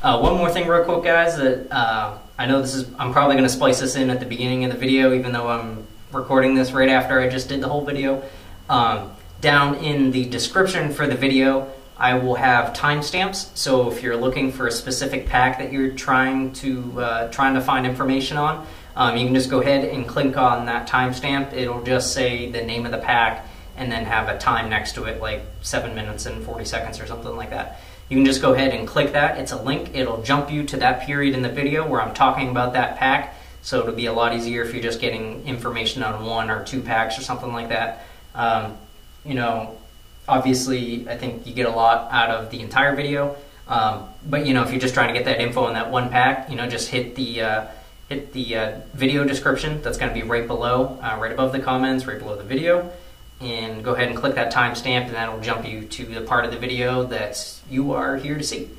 One more thing real quick, guys, that I know I'm probably going to splice this in at the beginning of the video, even though I'm recording this right after I just did the whole video. Down in the description for the video, I will have timestamps. So if you're looking for a specific pack that you're trying to find information on, you can just go ahead and click on that timestamp. It'll just say the name of the pack and then have a time next to it, like 7 minutes and 40 seconds or something like that. You can just go ahead and click that. It's a link. It'll jump you to that period in the video where I'm talking about that pack. So it'll be a lot easier if you're just getting information on 1 or 2 packs or something like that. You know, obviously, I think you get a lot out of the entire video. But you know, if you're just trying to get that info on that 1 pack, you know, just hit the video description. That's going to be right below, right above the comments, right below the video. And go ahead and click that timestamp, and that'll jump you to the part of the video that you are here to see.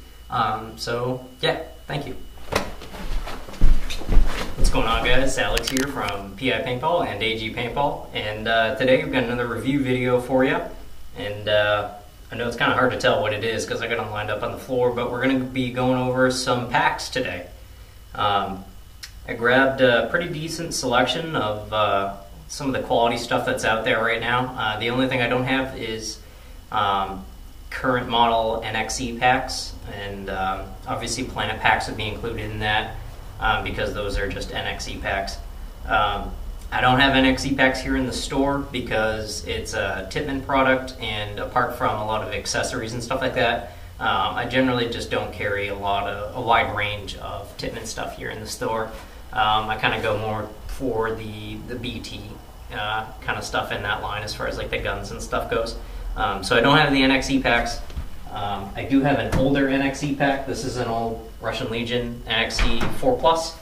So yeah, thank you. What's going on, guys? Alex here from PI Paintball and AG Paintball, and today we've got another review video for you. And I know it's kind of hard to tell what it is because I got them lined up on the floor, but we're going to be going over some packs today. I grabbed a pretty decent selection of some of the quality stuff that's out there right now. The only thing I don't have is current model NXE packs, and obviously Planet packs would be included in that because those are just NXE packs. I don't have NXE packs here in the store because it's a Tippmann product, and apart from a lot of accessories and stuff like that, I generally just don't carry a wide range of Tippmann stuff here in the store. I kind of go more for the BT kind of stuff in that line as far as like the guns and stuff goes. So I don't have the NXE packs. I do have an older NXE pack. This is an old Russian Legion NXE 4+.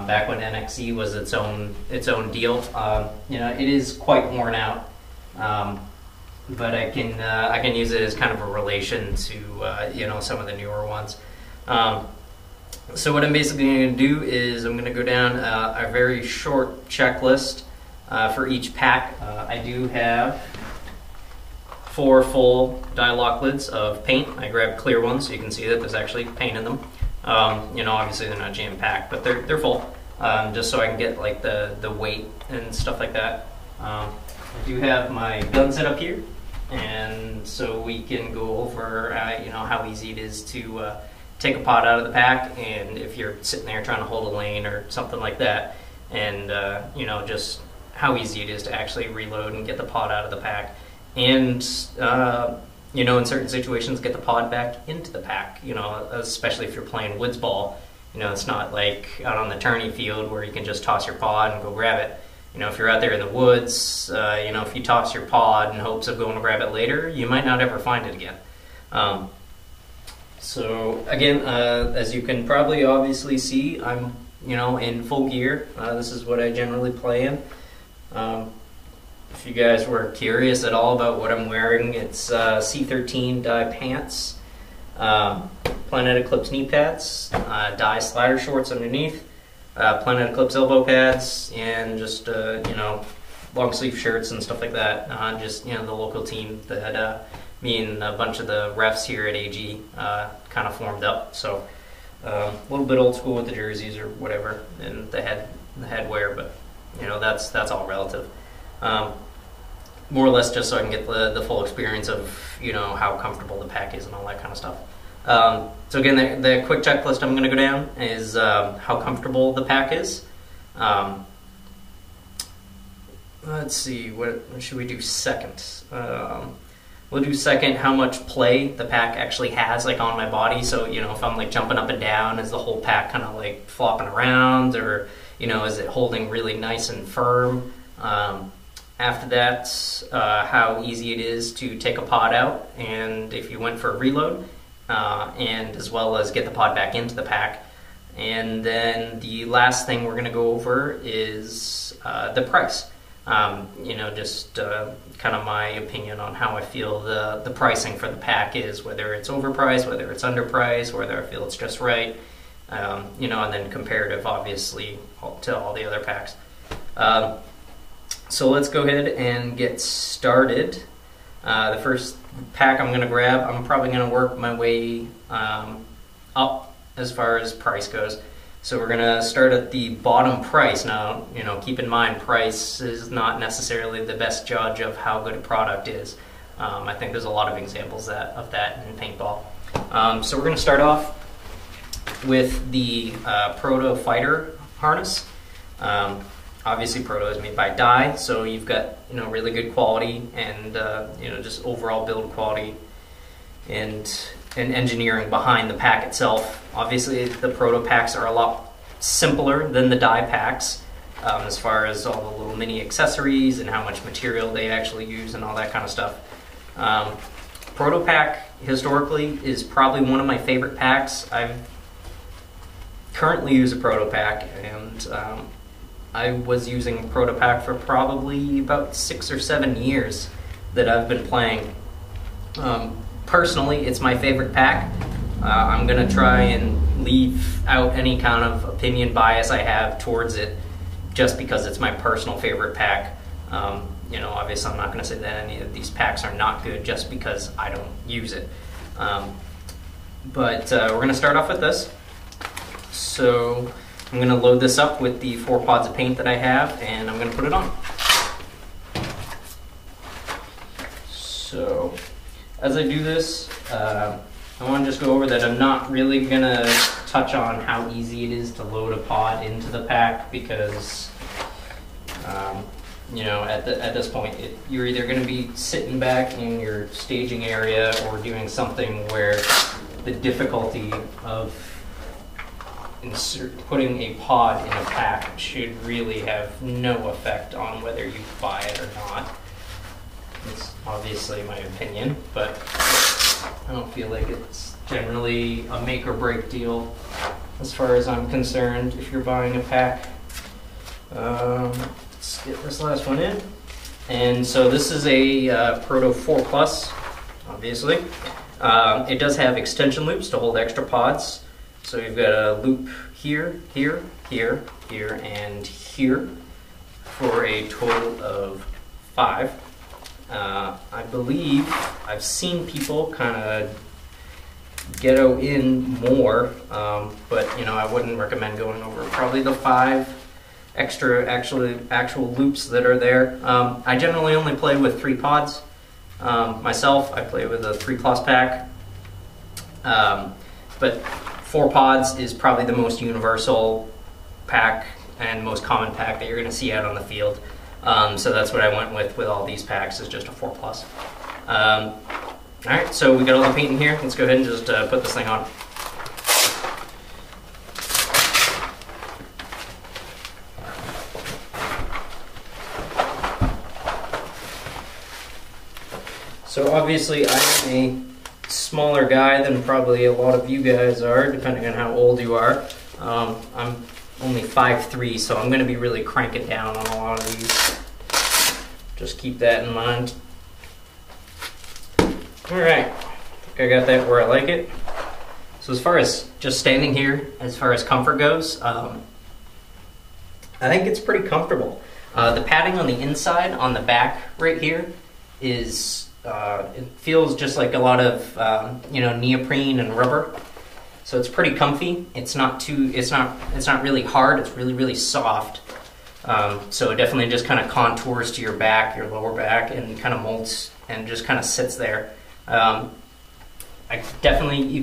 Back when NXE was its own deal. You know, it is quite worn out, but I can use it as kind of a relation to you know, some of the newer ones. So what I'm basically going to do is I'm going to go down a very short checklist for each pack. I do have 4 full die-lock lids of paint. I grabbed clear ones so you can see that there's actually paint in them. You know, obviously they're not jam-packed, but they're full, just so I can get like the weight and stuff like that. I do have my gun set up here, and so we can go over you know, how easy it is to take a pot out of the pack, and if you're sitting there trying to hold a lane or something like that, and you know, just how easy it is to actually reload and get the pot out of the pack, and you know, in certain situations, get the pod back into the pack. You know, especially if you're playing woods ball. You know, it's not like out on the tourney field where you can just toss your pod and go grab it. You know, if you're out there in the woods, you know, if you toss your pod in hopes of going to grab it later, you might not ever find it again. So again, as you can probably obviously see, I'm, you know, in full gear. This is what I generally play in. If you guys were curious at all about what I'm wearing, it's C13 dye pants, Planet Eclipse knee pads, dye slider shorts underneath, Planet Eclipse elbow pads, and just you know, long sleeve shirts and stuff like that. Just, you know, the local team that me and a bunch of the refs here at AG kind of formed up. So a little bit old school with the jerseys or whatever, and the headwear, but you know, that's all relative. More or less just so I can get the full experience of, you know, how comfortable the pack is and all that kind of stuff. So again, the quick checklist I'm going to go down is how comfortable the pack is. Let's see, what should we do second? We'll do second how much play the pack actually has, like, on my body. So, you know, if I'm like jumping up and down, is the whole pack kind of like flopping around, or, you know, is it holding really nice and firm? After that, how easy it is to take a pod out, and if you went for a reload, and as well as get the pod back into the pack. And then the last thing we're going to go over is the price. You know, just kind of my opinion on how I feel the pricing for the pack is, whether it's overpriced, whether it's underpriced, whether I feel it's just right. You know, and then comparative, obviously, to all the other packs. So let's go ahead and get started. The first pack I'm going to grab, I'm probably going to work my way up as far as price goes. So we're gonna start at the bottom price. Now, you know, keep in mind, price is not necessarily the best judge of how good a product is. I think there's a lot of examples of that in paintball. So we're gonna start off with the Proto fighter harness. Obviously, Proto is made by Dye, so you've got, you know, really good quality and you know, just overall build quality and engineering behind the pack itself. Obviously, the Proto packs are a lot simpler than the Dye packs as far as all the little mini accessories and how much material they actually use and all that kind of stuff. Proto pack historically is probably one of my favorite packs. I currently use a Proto pack, and I was using a Proto pack for probably about 6 or 7 years that I've been playing. Personally, it's my favorite pack. I'm going to try and leave out any kind of opinion bias I have towards it just because it's my personal favorite pack. You know, obviously I'm not going to say that any of these packs are not good just because I don't use it. But we're going to start off with this. So I'm going to load this up with the 4 pods of paint that I have, and I'm going to put it on. So as I do this, I want to just go over that I'm not really going to touch on how easy it is to load a pod into the pack because, you know, at this point, you're either going to be sitting back in your staging area or doing something where the difficulty of putting a pod in a pack should really have no effect on whether you buy it or not. It's obviously my opinion, but I don't feel like it's generally a make or break deal as far as I'm concerned if you're buying a pack. Let's get this last one in. And so this is a Proto 4 Plus, obviously. It does have extension loops to hold extra pods. So you've got a loop here, here, here, here, and here for a total of 5. I believe I've seen people kind of ghetto in more, but you know, I wouldn't recommend going over probably the 5 extra actual loops that are there. I generally only play with 3 pods. Myself, I play with a 3 plus pack, but 4 pods is probably the most universal pack and most common pack that you're going to see out on the field. So that's what I went with all these packs, is just a 4 plus. Alright, so we got all the paint in here. Let's go ahead and just put this thing on. So obviously I'm a smaller guy than probably a lot of you guys are, depending on how old you are. I'm only 5'3", so I'm going to be really cranking down on a lot of these. Just keep that in mind. Alright, I got that where I like it. So as far as just standing here, as far as comfort goes, I think it's pretty comfortable. The padding on the inside, on the back right here, is it feels just like a lot of you know, neoprene and rubber. So it's pretty comfy. It's not really hard. It's really soft. So it definitely just kind of contours to your back, your lower back, and kind of molds and just kind of sits there. You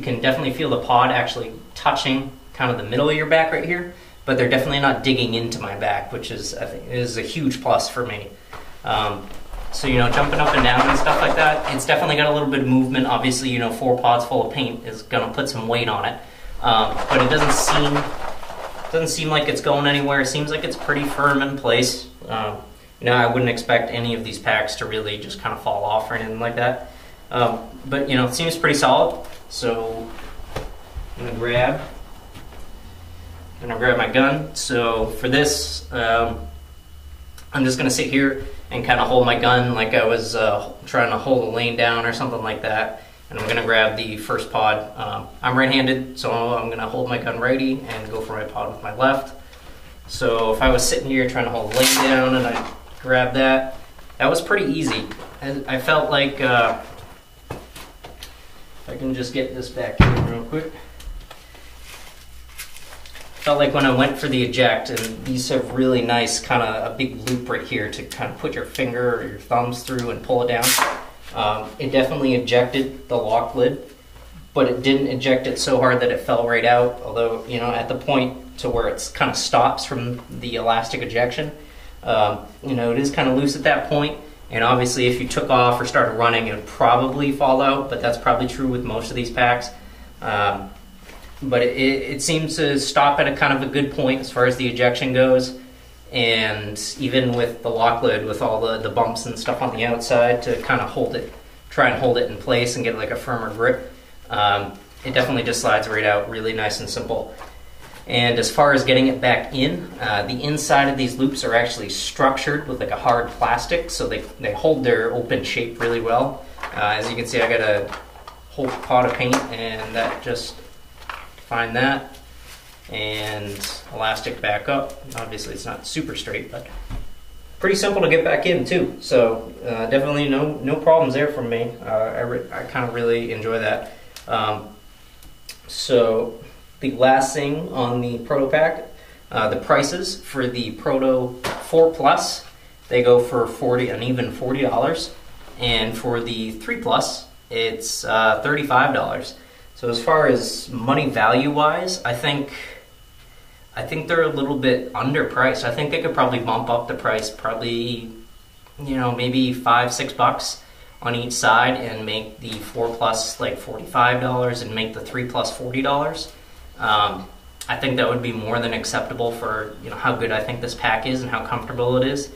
can definitely feel the pod actually touching kind of the middle of your back right here, but they're definitely not digging into my back, which is, I think, is a huge plus for me. So, you know, jumping up and down and stuff like that, it's definitely got a little bit of movement. Obviously, you know, 4 pods full of paint is going to put some weight on it. But it doesn't seem like it's going anywhere. It seems like it's pretty firm in place. You know, I wouldn't expect any of these packs to really just kind of fall off or anything like that. But, you know, it seems pretty solid. So I'm going to grab my gun. So for this, I'm just going to sit here and kind of hold my gun like I was trying to hold a lane down or something like that. And I'm going to grab the first pod. I'm right-handed, so I'm going to hold my gun righty and go for my pod with my left. So if I was sitting here trying to hold a lane down and I grabbed that, that was pretty easy. I felt like, if I can just get this back in real quick. felt like when I went for the eject, and these have really nice kind of a big loop right here to kind of put your finger or your thumbs through and pull it down. It definitely ejected the lock lid, but it didn't eject it so hard that it fell right out. Although, you know, at the point to where it's kind of stops from the elastic ejection, you know, it is kind of loose at that point. And obviously, if you took off or started running, it would probably fall out. But that's probably true with most of these packs. But it seems to stop at a kind of a good point as far as the ejection goes. And even with the lock lid, with all the bumps and stuff on the outside to kind of hold it, try and hold it in place and get like a firmer grip, it definitely just slides right out, really nice and simple. And as far as getting it back in, the inside of these loops are actually structured with like a hard plastic, so they hold their open shape really well. As you can see, I got a whole pot of paint, and that just, find that, and elastic back up. Obviously it's not super straight, but pretty simple to get back in too. So definitely no problems there from me. I kind of really enjoy that. So the last thing on the Proto pack, the prices for the Proto 4 Plus, they go for an even $40, and for the 3 Plus, it's $35. So as far as money value wise, I think they're a little bit underpriced. I think they could probably bump up the price, probably, you know, maybe $5-6 on each side, and make the 4 Plus like $45 and make the 3 Plus $40. I think that would be more than acceptable for, you know, how good I think this pack is and how comfortable it is.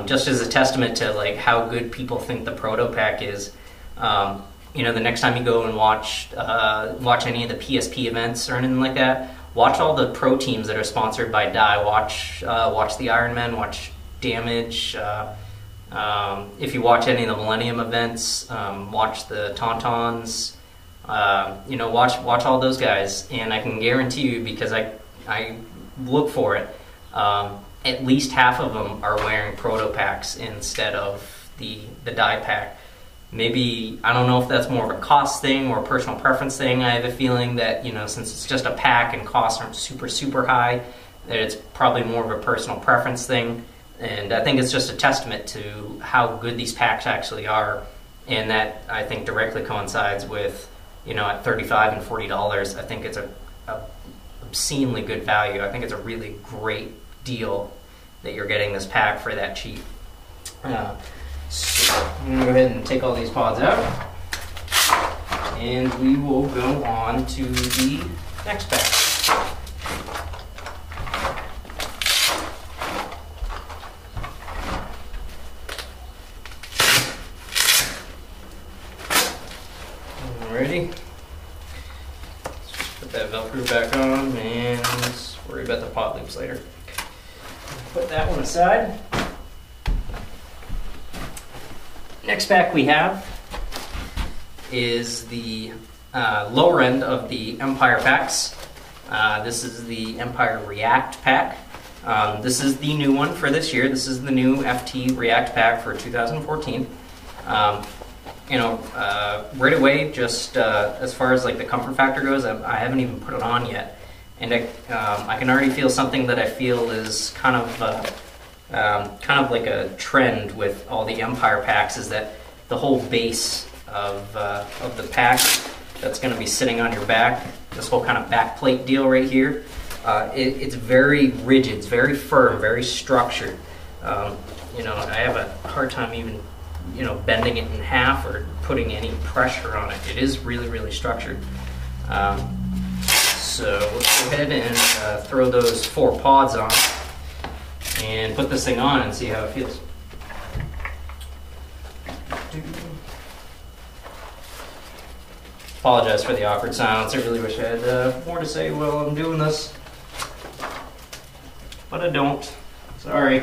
Just as a testament to like how good people think the Proto pack is. You know, the next time you go and watch any of the PSP events or anything like that, watch all the pro teams that are sponsored by Dye. Watch the Iron Men, watch Damage. If you watch any of the Millennium events, watch the Tauntauns. You know, watch all those guys, and I can guarantee you, because I look for it, at least half of them are wearing Proto packs instead of the Dye pack. Maybe, I don't know if that's more of a cost thing or a personal preference thing. I have a feeling that, you know, since it's just a pack and costs aren't super high, that it's probably more of a personal preference thing. And I think it's just a testament to how good these packs actually are, and that I think directly coincides with, you know, at $35 and $40, I think it's a obscenely good value. I think it's a really great deal that you're getting this pack for that cheap. So I'm going to go ahead and take all these pods out, and we will go on to the next pack. Alrighty. Let's just put that Velcro back on and worry about the pot loops later. Put that one aside. Next pack we have is the lower end of the Empire packs. This is the Empire React pack. This is the new one for this year. This is the new FT React pack for 2014. You know, right away, just as far as like the comfort factor goes, I haven't even put it on yet, and I can already feel something that I feel is kind of like a trend with all the Empire packs, is that the whole base of the pack that's going to be sitting on your back, this whole kind of back plate deal right here, it's very rigid, it's very firm, very structured. You know, I have a hard time even, you know, bending it in half or putting any pressure on it. It is really structured. So let's go ahead and throw those 4 pods on and put this thing on and see how it feels. Apologize for the awkward silence. I really wish I had more to say while I'm doing this, but I don't. Sorry.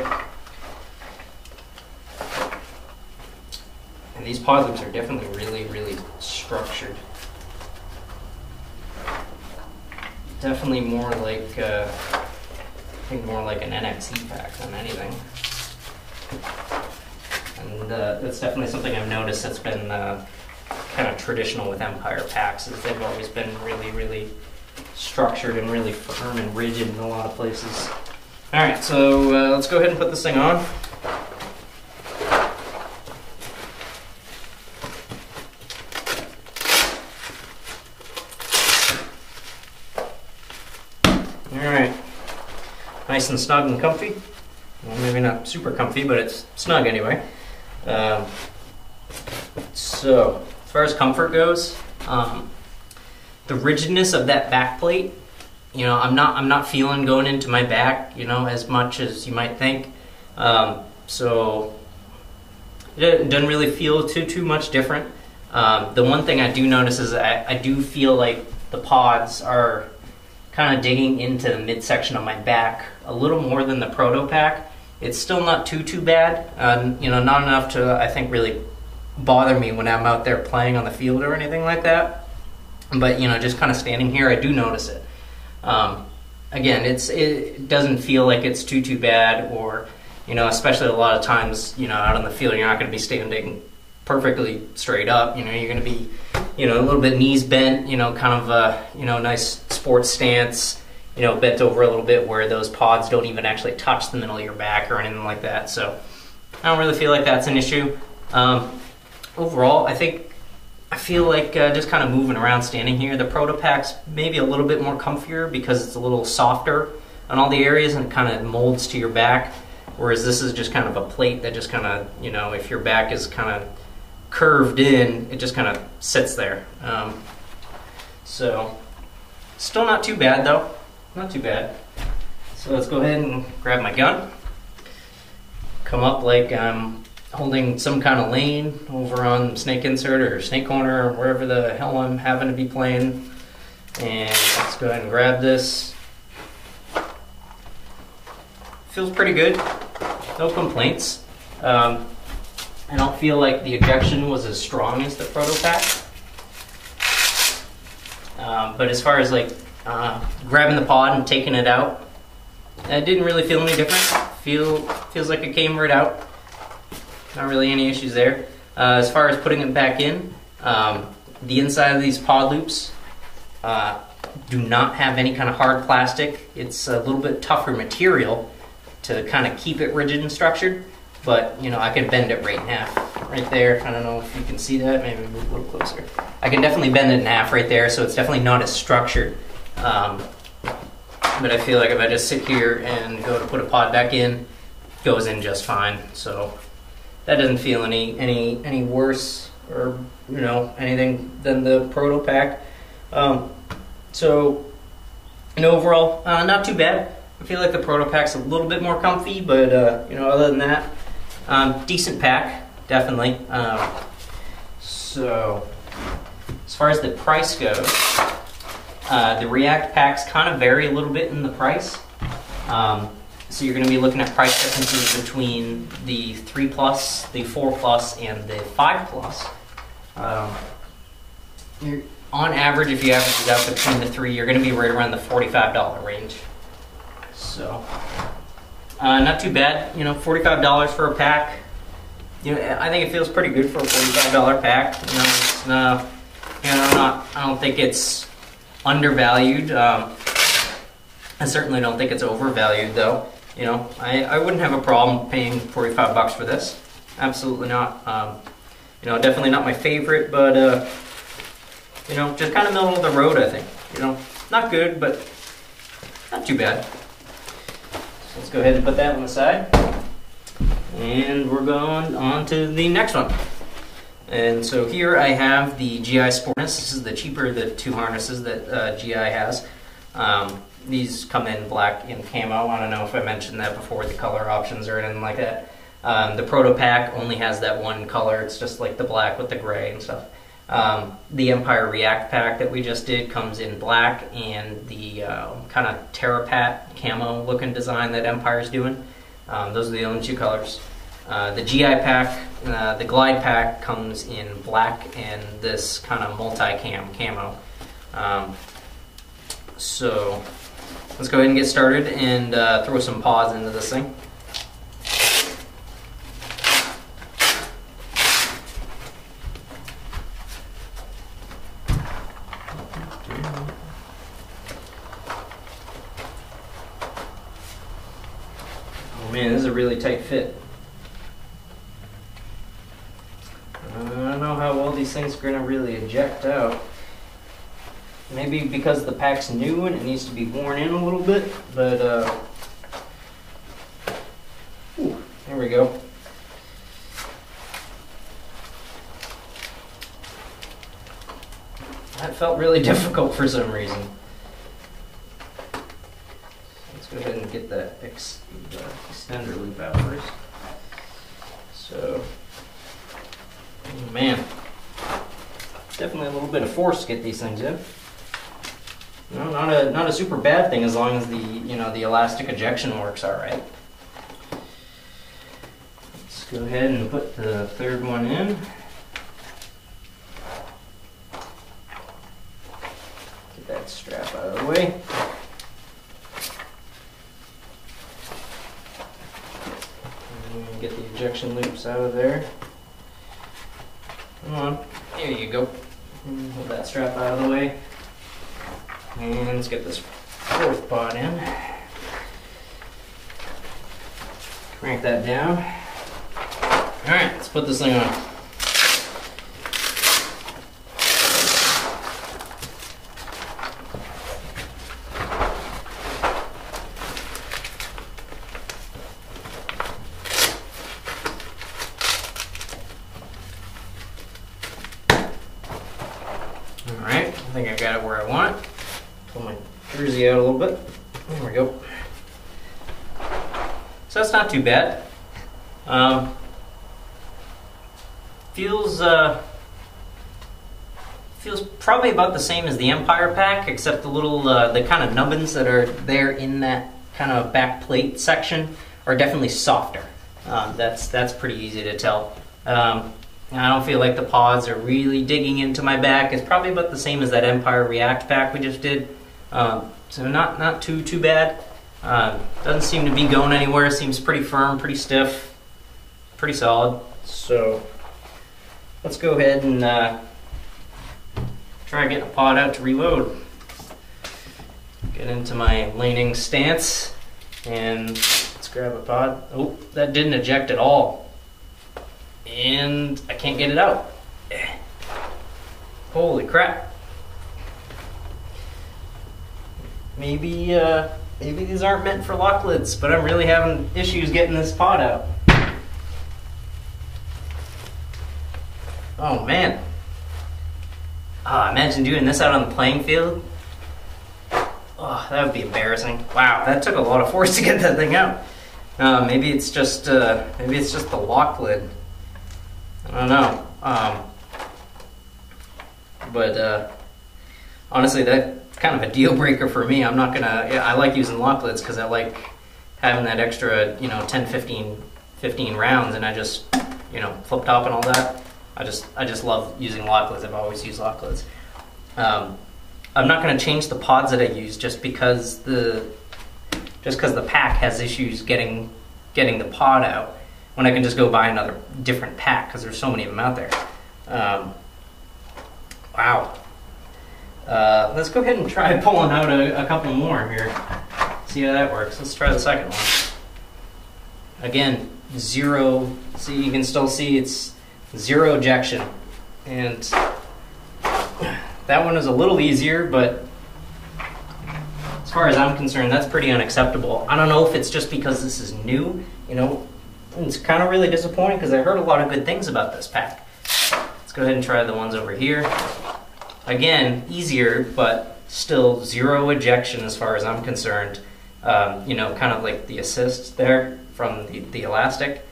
And these pod loops are definitely really structured. Definitely more like I think more like an NXE pack than anything. And that's definitely something I've noticed that's been kind of traditional with Empire packs, is they've always been really structured and really firm and rigid in a lot of places. Alright, so let's go ahead and put this thing on. Alright, nice and snug and comfy. Well, maybe not super comfy, but it's snug anyway. So, as far as comfort goes, the rigidness of that back plate, you know, I'm not feeling going into my back, you know, as much as you might think. So it doesn't really feel too much different. The one thing I do notice is I do feel like the pods are kind of digging into the midsection of my back a little more than the Proto pack. It's still not too bad, you know, not enough to, I think, really bother me when I'm out there playing on the field or anything like that. But, you know, just kind of standing here, I do notice it. Again, it doesn't feel like it's too bad, or, you know, especially a lot of times, you know, out on the field, you're not going to be standing perfectly straight up. You know, you're going to be, you know, a little bit knees bent, you know, kind of a, you know, nice sports stance, you know, bent over a little bit where those pods don't even actually touch the middle of your back or anything like that. So I don't really feel like that's an issue. Overall, I feel like just kind of moving around standing here, the Proto pack's maybe a little bit more comfier because it's a little softer on all the areas and kind of molds to your back, whereas this is just kind of a plate that just kind of, you know, if your back is kind of curved in, it just kind of sits there. So still not too bad though, not too bad. So let's go ahead and grab my gun, come up like I'm holding some kind of lane over on Snake Insert or Snake Corner or wherever the hell I'm having to be playing. And let's go ahead and grab this. Feels pretty good, no complaints. I don't feel like the ejection was as strong as the Proto pack. But as far as like grabbing the pod and taking it out, I didn't really feel any different. Feels like it came right out. Not really any issues there. As far as putting it back in, the inside of these pod loops do not have any kind of hard plastic. It's a little bit tougher material to kind of keep it rigid and structured, but you know, I can bend it right in half right there. I don't know if you can see that, maybe move a little closer. I can definitely bend it in half right there, so it's definitely not as structured. But I feel like if I just sit here and go to put a pod back in, it goes in just fine. So that doesn't feel any worse or, you know, anything than the Proto pack. So, and overall, not too bad. I feel like the Proto pack's a little bit more comfy, but you know, other than that, decent pack, definitely. So, as far as the price goes, the React packs kind of vary a little bit in the price. So you're going to be looking at price differences between the 3 Plus, the 4 Plus, and the 5 Plus. On average, if you average it out between the three, you're going to be right around the $45 range. So, not too bad. You know, $45 for a pack. You know, I think it feels pretty good for a $45 pack. You know, it's, you know, I don't think it's undervalued. I certainly don't think it's overvalued, though. You know, I wouldn't have a problem paying $45 for this. Absolutely not. You know, definitely not my favorite, but you know, just kind of middle of the road, I think. You know, not good, but not too bad. So let's go ahead and put that on the side. And we're going on to the next one. And so here I have the GI Sportz. This is the cheaper of the two harnesses that GI has. These come in black and camo. I don't know if I mentioned that before, the color options or anything like that. The Proto pack only has that one color. It's just like the black with the gray and stuff. The Empire React pack that we just did comes in black and the kind of Terrapat camo looking design that Empire's doing. Those are the only two colors. The GI pack, the Glide pack, comes in black and this kind of multi-cam camo. So let's go ahead and get started and throw some paws into this thing. a really tight fit. I don't know how well these things are going to really eject out. Maybe because the pack's new and it needs to be worn in a little bit, but ooh, there we go. That felt really difficult for some reason. Let's go ahead and get that extender loop out first. So, oh man, definitely a little bit of force to get these things in. No, not a super bad thing as long as the elastic ejection works all right. Let's go ahead and put the third one in. Get that strap out of the way. And get the ejection loops out of there. Come on, there you go. Hold that strap out of the way. And let's get this fourth pod in. Crank that down. Alright, let's put this thing on. Alright, I think I got it where I want it. Pull my jersey out a little bit. There we go. So that's not too bad. Feels probably about the same as the Empire pack, except the little the kind of nubbins that are there in that kind of back plate section are definitely softer. That's pretty easy to tell. I don't feel like the pods are really digging into my back. It's probably about the same as that Empire React pack we just did. So not too bad. Doesn't seem to be going anywhere. Seems pretty firm, pretty stiff, pretty solid. So let's go ahead and try getting a pod out to reload. Get into my leaning stance and let's grab a pod. Oh, that didn't eject at all. And I can't get it out. Holy crap. Maybe these aren't meant for lock lids, but I'm really having issues getting this pod out. Oh man. Imagine doing this out on the playing field. Oh, that would be embarrassing. Wow, that took a lot of force to get that thing out. Maybe it's just the lock lid. I don't know. But honestly, that's kind of a deal breaker for me. I'm not gonna. Yeah, I like using lock lids because I like having that extra, 10, 15 rounds, and I just, flip top and all that. I just love using lock lids. I've always used lock lids. I'm not going to change the pods that I use just because the pack has issues getting the pod out, when I can just go buy another different pack because there's so many of them out there. Wow. Let's go ahead and try pulling out a couple more here. See how that works. Let's try the second one. Again, zero. See, you can still see it's zero ejection, and that one is a little easier, but as far as I'm concerned, that's pretty unacceptable. I don't know if it's just because this is new, it's kind of really disappointing because I heard a lot of good things about this pack. Let's go ahead and try the ones over here. Again, easier, but still zero ejection as far as I'm concerned. Kind of like the assist there from the elastic.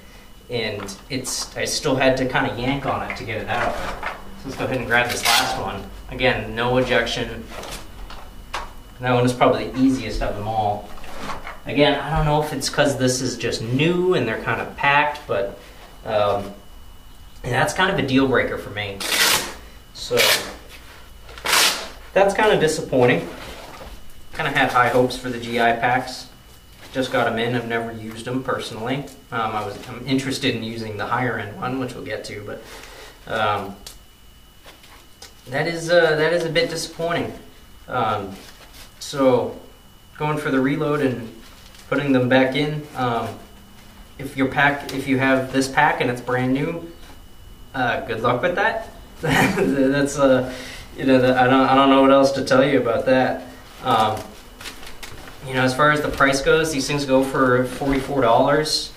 And I still had to kind of yank on it to get it out. So let's go ahead and grab this last one. Again, no ejection. That one is probably the easiest of them all. Again, I don't know if it's because this is just new and they're kind of packed, but that's kind of a deal breaker for me. So that's kind of disappointing. Kind of had high hopes for the GI packs. Just got them in. I've never used them personally. I'm interested in using the higher end one, which we'll get to, but that is a bit disappointing. So going for the reload and putting them back in. if you have this pack and it's brand new, good luck with that. That's you know, I don't know what else to tell you about that. You know, as far as the price goes, these things go for $44.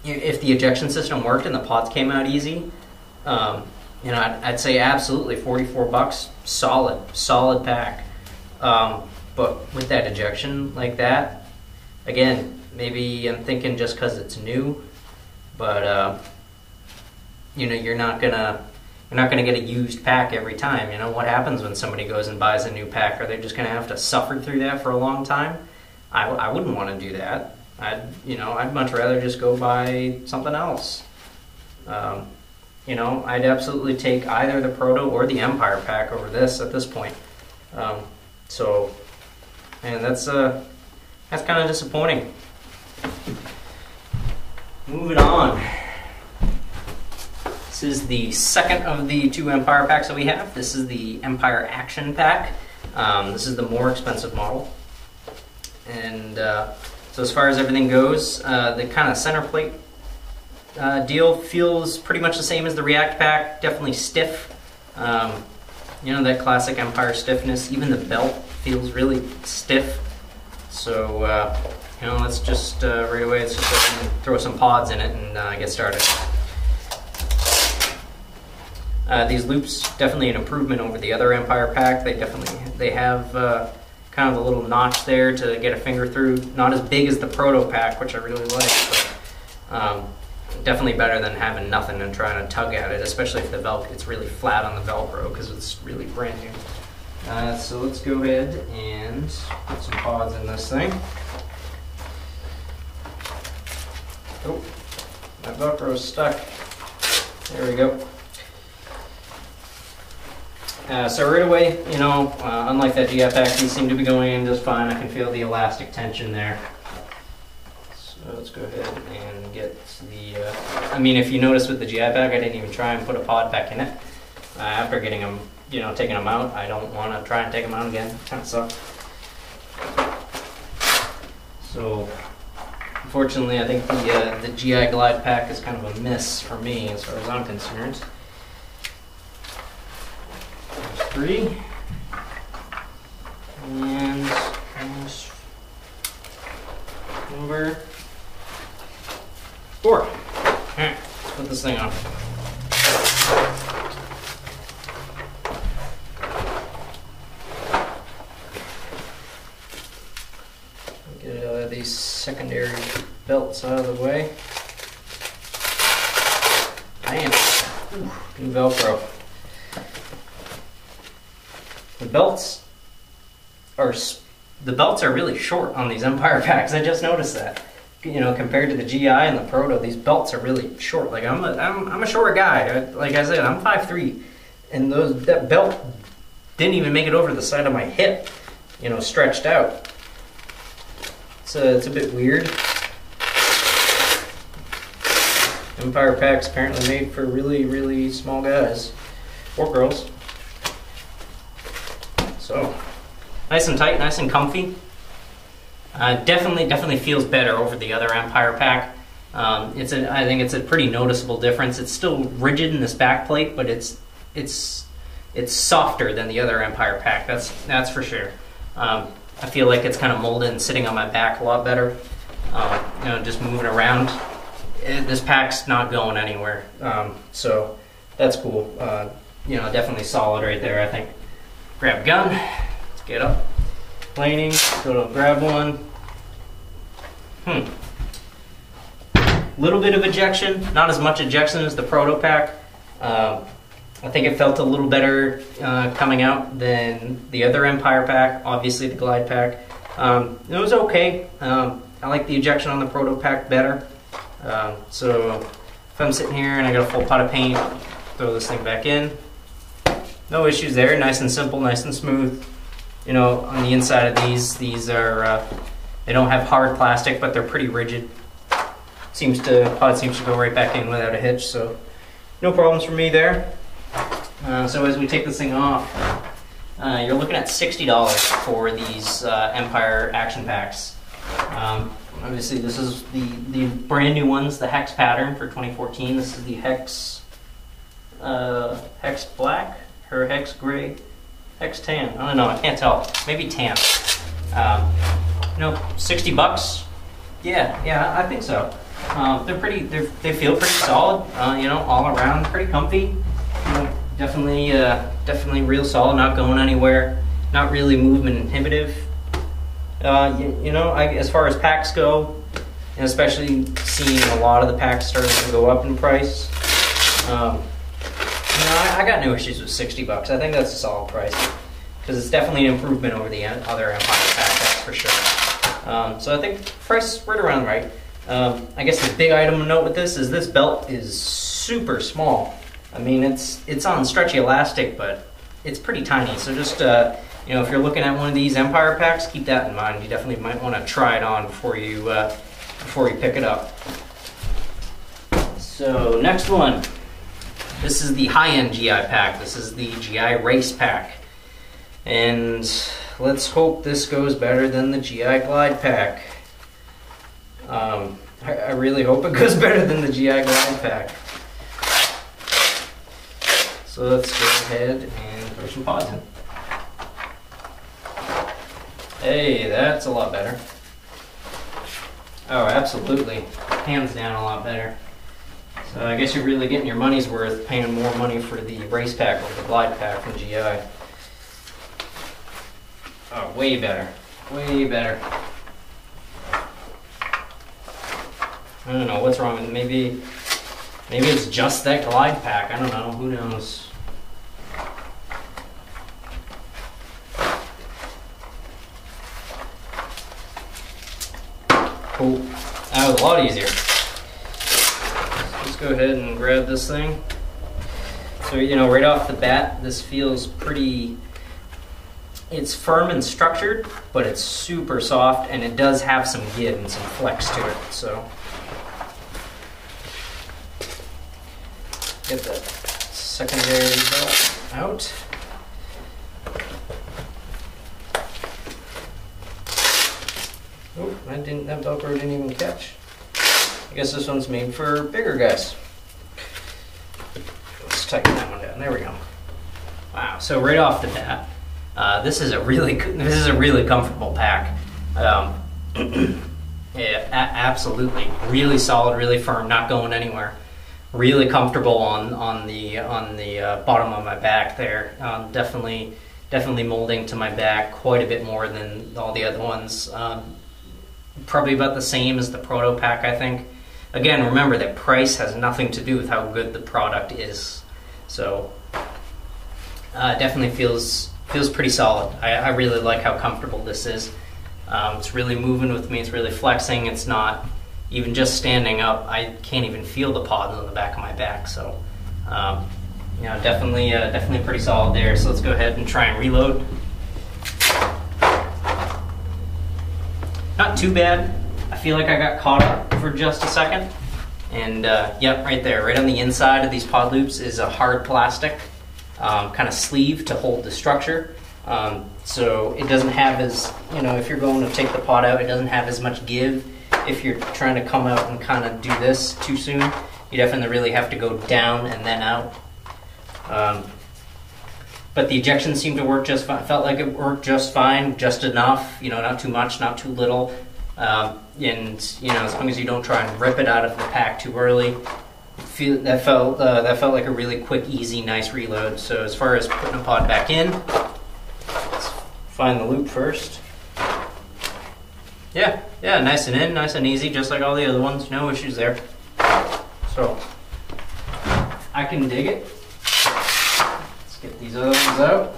If the ejection system worked and the pods came out easy, you know, I'd say absolutely $44, solid pack. But with that ejection like that, again, maybe I'm thinking just because it's new, but you know, you're not gonna get a used pack every time. You know, what happens when somebody goes and buys a new pack? Are they just gonna have to suffer through that for a long time? I wouldn't want to do that. I'd much rather just go buy something else. You know, I'd absolutely take either the Proto or the Empire pack over this at this point. So, and that's kind of disappointing. Moving on. This is the second of the two Empire packs that we have. This is the Empire Action Pack. This is the more expensive model. And so as far as everything goes, the kind of center plate deal feels pretty much the same as the React pack. Definitely stiff. You know, that classic Empire stiffness. Even the belt feels really stiff. So, you know, let's just right away, let's just throw some pods in it and get started. These loops, definitely an improvement over the other Empire pack. They have kind of a little notch there to get a finger through. Not as big as the Proto pack, which I really like, but definitely better than having nothing and trying to tug at it, especially if it's really flat on the Velcro because it's really brand new. So let's go ahead and put some pods in this thing. Oh, my Velcro's stuck. There we go. So right away, you know, unlike that GI pack, these seem to be going in just fine. I can feel the elastic tension there. So let's go ahead and get the, I mean, if you notice with the GI pack, I didn't even try and put a pod back in it. After getting them, you know, taking them out, I don't want to try and take them out again. It kind of sucks. So, unfortunately, I think the GI Glide pack is kind of a miss for me as far as I'm concerned. There's 3. And number 4. Alright, let's put this thing on. Get these secondary belts out of the way. Bam! Ooh, new Velcro. The belts are really short on these Empire packs. I just noticed that. You know, compared to the GI and the Proto, these belts are really short. Like I'm a short guy. Like I said, I'm 5'3", and that belt didn't even make it over the side of my hip. You know, stretched out. It's a bit weird. Empire packs apparently made for really, really small guys or girls. So, nice and tight, nice and comfy. Definitely feels better over the other Empire pack. I think it's a pretty noticeable difference. It's still rigid in this back plate, but it's softer than the other Empire pack. That's for sure. I feel like it's kind of molded and sitting on my back a lot better. You know, just moving around. This pack's not going anywhere. So that's cool. You know, definitely solid right there, I think. Grab a gun, let's get up. Planing, go to grab one. Little bit of ejection, not as much ejection as the Proto pack. I think it felt a little better coming out than the other Empire pack, obviously the Glide pack. It was okay. I like the ejection on the Proto pack better. So if I'm sitting here and I got a full pot of paint, throw this thing back in. No issues there, nice and simple, nice and smooth. You know, on the inside of these are, they don't have hard plastic, but they're pretty rigid. Pod seems to go right back in without a hitch, so no problems for me there. So as we take this thing off, you're looking at $60 for these Empire action packs. Obviously, this is the brand new ones, the Hex pattern for 2014. This is the Hex Hex Black or Hex Gray, Hex Tan. I don't know. I can't tell. Maybe tan. You know, $60. Yeah, I think so. They're pretty. They feel pretty solid. You know, all around, pretty comfy. You know, definitely real solid. Not going anywhere. Not really movement inhibitive. You know, as far as packs go, and especially seeing a lot of the packs starting to go up in price, you know, I got no issues with $60. I think that's a solid price because it's definitely an improvement over the other Empire pack, that's for sure. So I think price right around right. I guess the big item to note with this is this belt is super small. I mean, it's on stretchy elastic, but it's pretty tiny. So just you know, if you're looking at one of these Empire packs, keep that in mind. You definitely might want to try it on before you pick it up. So next one, this is the high-end GI pack. This is the GI Race pack, and let's hope this goes better than the GI Glide pack. I really hope it goes better than the GI Glide pack. So let's go ahead and throw some pods in. Hey, that's a lot better. Oh, absolutely. Hands down a lot better. So I guess you're really getting your money's worth paying more money for the race pack or the glide pack from GI. Oh, way better. Way better. I don't know what's wrong with it. Maybe it's just that glide pack. I don't know. Who knows? Cool. That was a lot easier. Let's go ahead and grab this thing. So, you know, right off the bat, this feels pretty... It's firm and structured, but it's super soft, and it does have some give and some flex to it. So, get that secondary belt out. Oh, that Velcro didn't even catch. I guess this one's made for bigger guys. Let's tighten that one down. There we go. Wow. So right off the bat, this is a really comfortable pack. Yeah, absolutely, really solid, really firm, not going anywhere. Really comfortable on the bottom of my back there. Definitely molding to my back quite a bit more than all the other ones. Probably about the same as the Proto pack, I think. Again, remember that price has nothing to do with how good the product is. So definitely feels pretty solid. I really like how comfortable this is. It's really moving with me. It's really flexing. It's not even just standing up. I can't even feel the pods on the back of my back. So you know, definitely pretty solid there. So let's go ahead and try and reload. Not too bad. I feel like I got caught up for just a second. And yep, right there, right on the inside of these pod loops is a hard plastic kind of sleeve to hold the structure. So it doesn't have as, you know, if you're going to take the pod out, it doesn't have as much give. If you're trying to come out and kind of do this too soon, you definitely really have to go down and then out. But the ejection seemed to work just fine. Felt like it worked just fine, just enough. You know, not too much, not too little. And you know, as long as you don't try and rip it out of the pack too early, that felt like a really quick, easy, nice reload. So as far as putting a pod back in, let's find the loop first. Yeah, nice and in, nice and easy, just like all the other ones. No issues there. So I can dig it. Get these other ones out.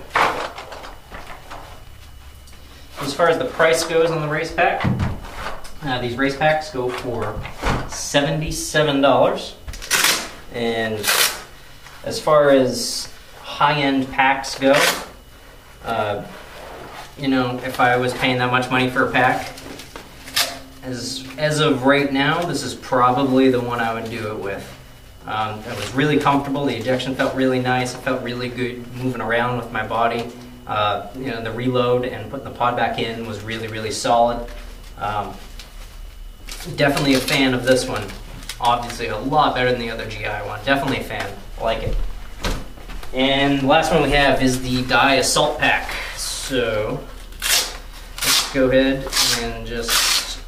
As far as the price goes on the race pack, these race packs go for $77. And as far as high-end packs go, you know, if I was paying that much money for a pack, as of right now, this is probably the one I would do it with. It was really comfortable. The ejection felt really nice. It felt really good moving around with my body. You know, the reload and putting the pod back in was really, really solid. Definitely a fan of this one. Obviously a lot better than the other GI one. Definitely a fan. I like it. And the last one we have is the die assault pack. So let's go ahead and just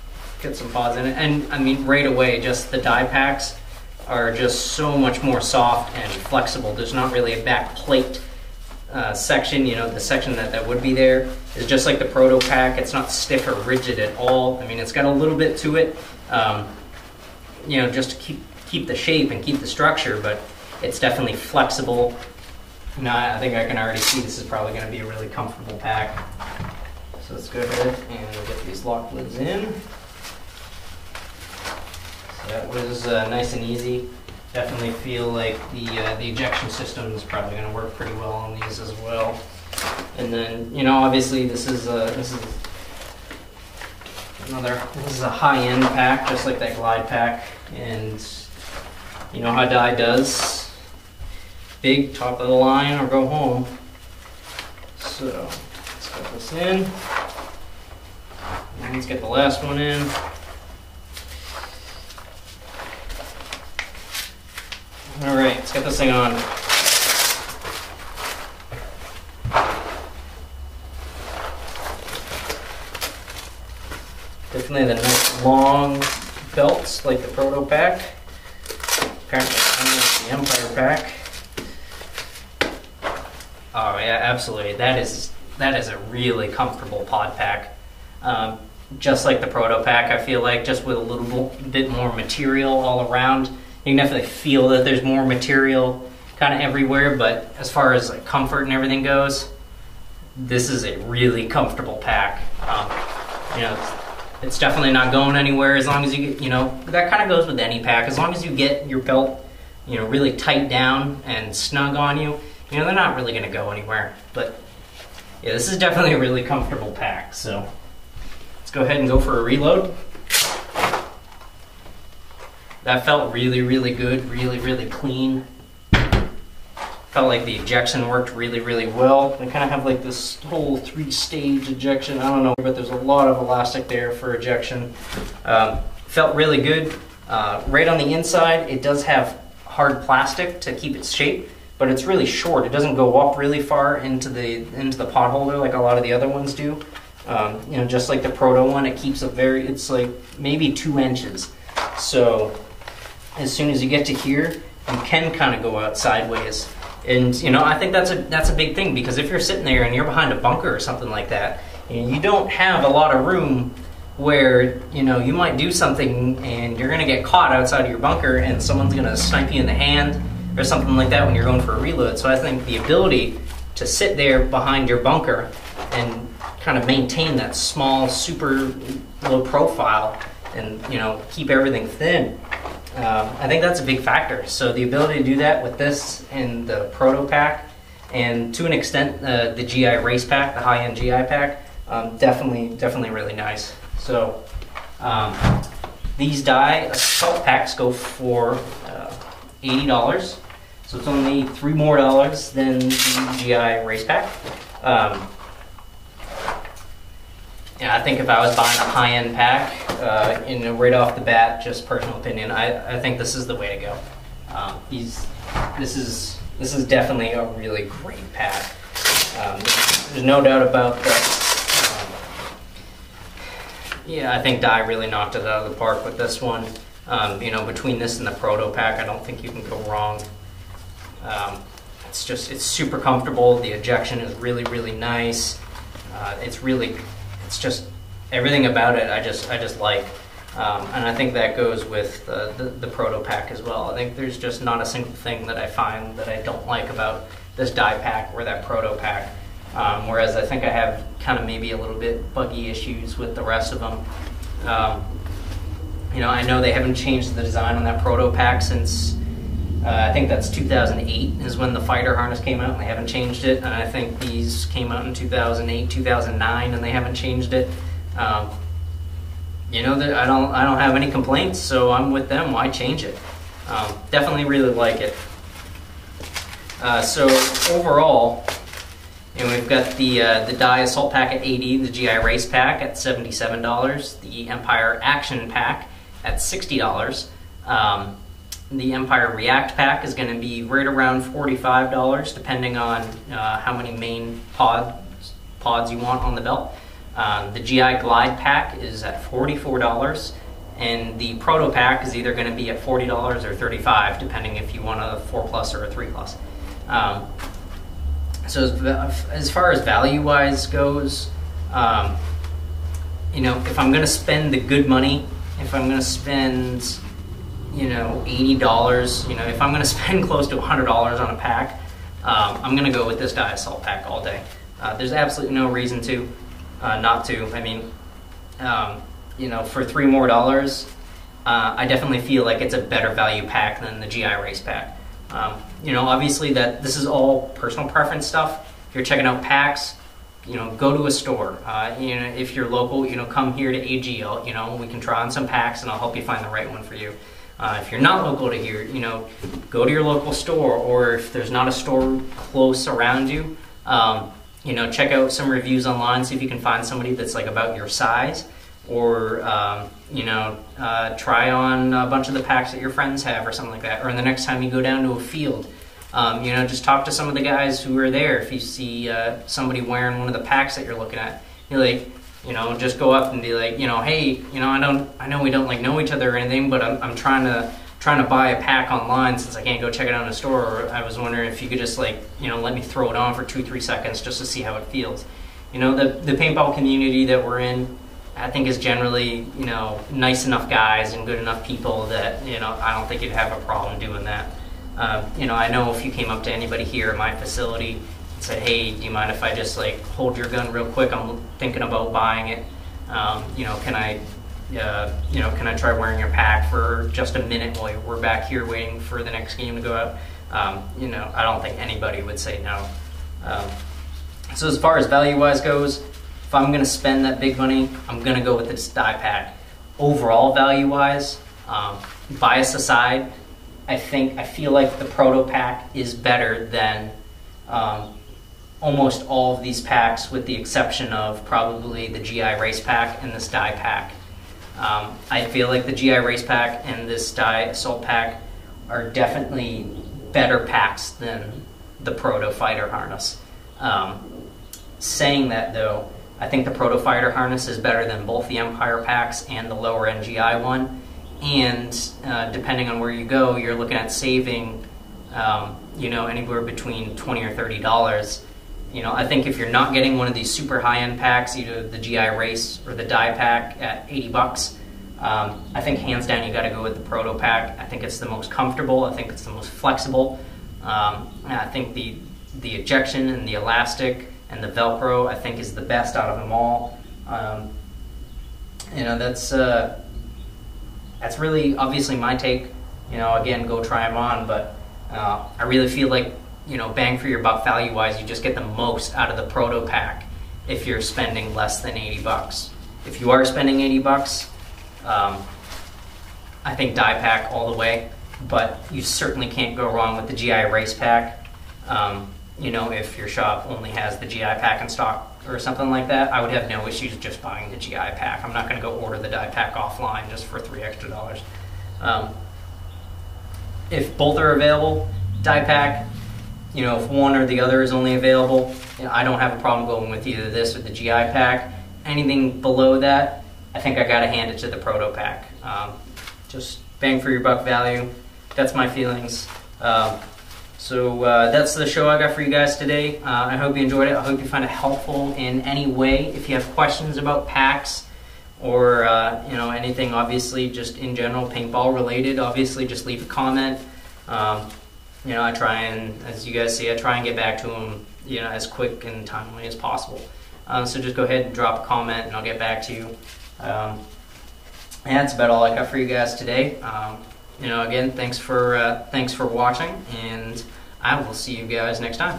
get some pods in it. And I mean, right away, just the die packs are just so much more soft and flexible. There's not really a back plate section, you know, the section that would be there is just like the Proto pack. It's not stiff or rigid at all. I mean, it's got a little bit to it, you know, just to keep the shape and keep the structure, but it's definitely flexible. Now, I think I can already see this is probably going to be a really comfortable pack. So let's go ahead and get these lock lids in. So that was nice and easy. Definitely feel like the ejection system is probably going to work pretty well on these as well. And then, you know, obviously this is a high-end pack, just like that Glide pack. And you know how die does. Big, top of the line, or go home. So let's get this in. And let's get the last one in. All right, let's get this thing on. Definitely the nice long belts like the Proto pack. Apparently, the Empire pack. Oh yeah, absolutely. That is a really comfortable pod pack. Just like the Proto pack, I feel like, just with a little bit more material all around. You can definitely feel that there's more material kind of everywhere, but as far as like comfort and everything goes, this is a really comfortable pack. You know, it's definitely not going anywhere as long as you get, you know, that kind of goes with any pack. As long as you get your belt, you know, really tight down and snug on you, you know, they're not really going to go anywhere. But yeah, this is definitely a really comfortable pack. So let's go ahead and go for a reload. That felt really, really good, really, really clean. Felt like the ejection worked really, really well. They kind of have like this whole 3-stage ejection. I don't know, but there's a lot of elastic there for ejection. Felt really good. Right on the inside, it does have hard plastic to keep its shape, but it's really short. It doesn't go up really far into the pot holder like a lot of the other ones do. You know, just like the Proto one, it keeps it's like maybe 2 inches. So as soon as you get to here, you can kind of go out sideways. And you know, I think that's a big thing, because if you're sitting there and you're behind a bunker or something like that, you don't have a lot of room where, you know, you might do something and you're gonna get caught outside of your bunker and someone's gonna snipe you in the hand or something like that when you're going for a reload. So I think the ability to sit there behind your bunker and kind of maintain that small, super low profile and, you know, keep everything thin, I think that's a big factor. So the ability to do that with this and the Proto pack, and to an extent the GI race pack, the high-end GI pack, definitely really nice. So these die assault packs go for $80. So it's only $3 more than the GI race pack. Yeah, I think if I was buying a high-end pack, you know, right off the bat, just personal opinion, I think this is the way to go. This is definitely a really great pack. There's no doubt about that. Yeah, I think Dye really knocked it out of the park with this one. You know, between this and the Proto pack, I don't think you can go wrong. It's super comfortable. The ejection is really, really nice. It's just everything about it I just like. And I think that goes with the Proto pack as well. I think there's just not a single thing that I find that I don't like about this Dye pack or that Proto pack. Whereas I think I have kind of maybe a little bit buggy issues with the rest of them. You know, I know they haven't changed the design on that Proto pack since I think that's 2008 is when the fighter harness came out, and they haven't changed it. And I think these came out in 2008, 2009, and they haven't changed it. You know, I don't have any complaints, so I'm with them. Why change it? Definitely really like it. So overall, you know, we've got the Dye Assault Pack at $80, the GI Race Pack at $77, the Empire Action Pack at $60. The Empire React pack is going to be right around $45, depending on how many main pods you want on the belt. The GI Glide pack is at $44, and the Proto pack is either going to be at $40 or $35, depending if you want a 4+ or a 3+. So as far as value-wise goes, you know, if I'm going to spend the good money, if I'm going to spend, you know, $80, you know, if I'm going to spend close to $100 on a pack, I'm going to go with this Diassault pack all day. There's absolutely no reason to not to. I mean, you know, for $3 more, I definitely feel like it's a better value pack than the GI Race pack. You know, obviously that this is all personal preference stuff. If you're checking out packs, you know, go to a store. You know, if you're local, you know, come here to AG. You know, we can try on some packs and I'll help you find the right one for you. If you're not local to here, you know, go to your local store, or if there's not a store close around you, you know, check out some reviews online, see if you can find somebody that's like about your size, or you know, try on a bunch of the packs that your friends have or something like that. Or the next time you go down to a field, you know, just talk to some of the guys who are there. If you see somebody wearing one of the packs that you're looking at, you're like, you know, just go up and be like, you know, hey, you know, I know we don't like know each other or anything, but I'm trying to buy a pack online since I can't go check it out in a store. Or I was wondering if you could just, like, you know, let me throw it on for 2-3 seconds just to see how it feels. You know, the paintball community that we're in, I think, is generally, you know, nice enough guys and good enough people that, you know, I don't think you'd have a problem doing that. You know, I know if you came up to anybody here at my facility and said, hey, do you mind if I just, like, hold your gun real quick? I'm thinking about buying it. You know, can I try wearing your pack for just a minute while we're back here waiting for the next game to go out? You know, I don't think anybody would say no. So as far as value-wise goes, if I'm going to spend that big money, I'm going to go with this die pack. Overall value-wise, bias aside, I feel like the Proto pack is better than almost all of these packs, with the exception of probably the GI Race pack and this die pack. I feel like the GI Race pack and this Diassault pack are definitely better packs than the Proto Fighter harness. Saying that, though, I think the Proto Fighter harness is better than both the Empire packs and the lower end GI one. And depending on where you go, you're looking at saving, you know, anywhere between $20 or $30. You know, I think if you're not getting one of these super high-end packs, either the GI Race or the die pack at $80, I think hands down you got to go with the Proto pack. I think it's the most comfortable. I think it's the most flexible. I think the ejection and the elastic and the Velcro, I think, is the best out of them all. You know, that's really obviously my take. You know, again, go try them on, but I really feel like, you know, bang for your buck value-wise, you just get the most out of the Proto pack if you're spending less than $80. If you are spending $80, I think die pack all the way, but you certainly can't go wrong with the GI Race pack. You know, if your shop only has the GI pack in stock or something like that, I would have no issues just buying the GI pack. I'm not going to go order the die pack offline just for $3 extra. If both are available, die pack. You know, if one or the other is only available, you know, I don't have a problem going with either this or the GI pack. Anything below that, I think I got to hand it to the Proto pack. Just bang for your buck value. That's my feelings. So that's the show I got for you guys today. I hope you enjoyed it. I hope you find it helpful in any way. If you have questions about packs or you know, anything, obviously just in general paintball related, obviously just leave a comment. You know, I try and, as you guys see, I try and get back to them, you know, as quick and timely as possible. So just go ahead and drop a comment and I'll get back to you. And that's about all I got for you guys today. You know, again, thanks for watching, and I will see you guys next time.